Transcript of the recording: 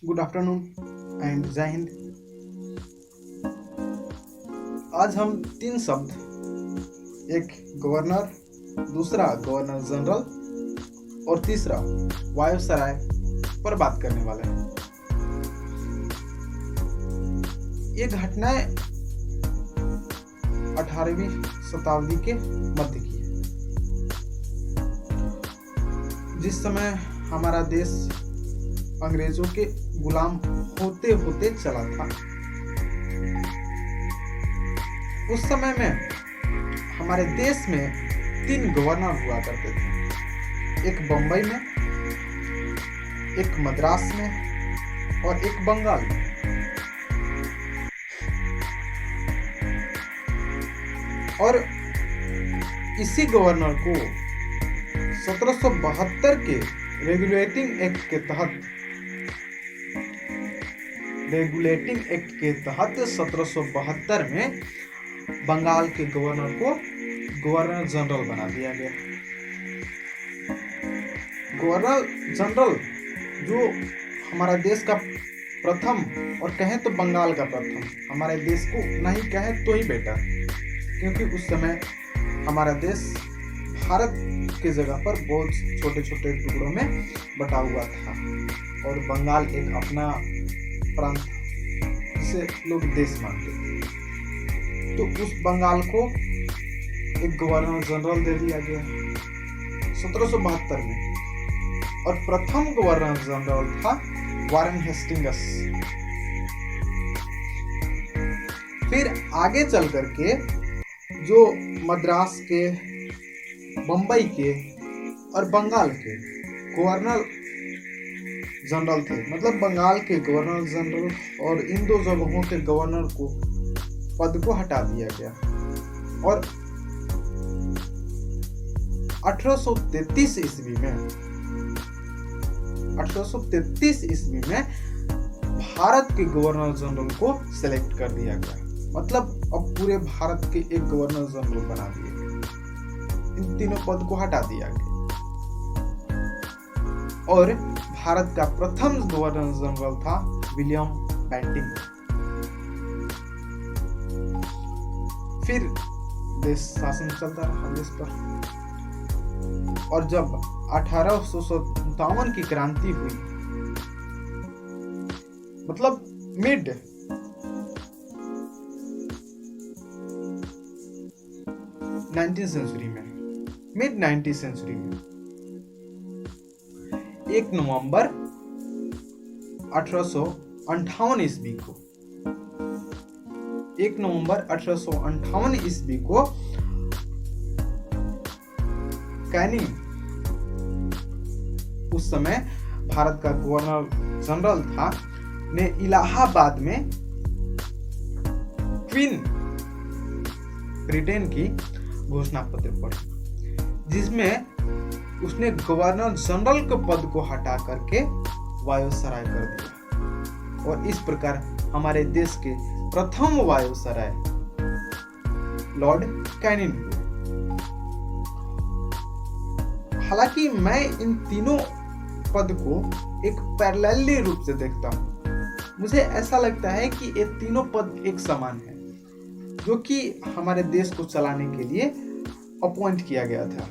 Good afternoon and जय हिंद। आज हम तीन शब्द, एक गवर्नर, दूसरा गवर्नर जनरल और तीसरा वायसराय पर बात करने वाले हैं। ये घटनाएं 18वीं शताब्दी के मध्य की है, जिस समय हमारा देश अंग्रेजों के गुलाम होते होते चला था। उस समय में हमारे देश में 3 गवर्नर हुआ करते थे, एक बंबई में, एक मद्रास में और एक बंगाल में। और इसी गवर्नर को 1772 के रेगुलेटिंग एक्ट के तहत 1772 में बंगाल के गवर्नर को गवर्नर जनरल बना दिया गया। गवर्नर जनरल जो हमारा देश का प्रथम, और कहें तो बंगाल का प्रथम, हमारे देश को नहीं कहें तो ही बेटर, क्योंकि उस समय हमारा देश भारत की जगह पर बहुत छोटे छोटे टुकड़ों में बटा हुआ था और बंगाल एक अपना प्रांत जिसे लोग देश मानते थे। तो उस बंगाल को एक गवर्नर जनरल दे दिया गया 1772 में, और प्रथम गवर्नर जनरल था वारेन हेस्टिंग्स। फिर आगे चल करके जो मद्रास के, बंबई के और बंगाल के गवर्नर जनरल थे, मतलब बंगाल के गवर्नर जनरल और इन दो जगहों के गवर्नर को पद को हटा दिया गया। और 1833 ईस्वी में भारत के गवर्नर जनरल को सेलेक्ट कर दिया गया, मतलब अब पूरे भारत के एक गवर्नर जनरल बना दिए गए। इन तीनों पद को हटा दिया गया और भारत का प्रथम गवर्नर जनरल था विलियम बेंटिंग। फिर देश शासन चलता रहा देश पर, और जब 1857 की क्रांति हुई, मतलब मिड 19th सेंचुरी में 1 नवंबर 1858 ईस्वी को 1 नवंबर 1858 ईस्वी को कैनिंग, उस समय भारत का गवर्नर जनरल था, ने इलाहाबाद में क्वीन ब्रिटेन की घोषणा पत्र पढ़ी, जिसमें उसने गवर्नर जनरल के पद को हटा करके वायसराय कर दिया, और इस प्रकार हमारे देश के प्रथम वायसराय लॉर्ड कैनिंग हुए। हालांकि मैं इन तीनों पद को एक पैरेलली रूप से देखता हूँ। मुझे ऐसा लगता है कि ये तीनों पद एक समान है, जो कि हमारे देश को चलाने के लिए अपॉइंट किया गया था।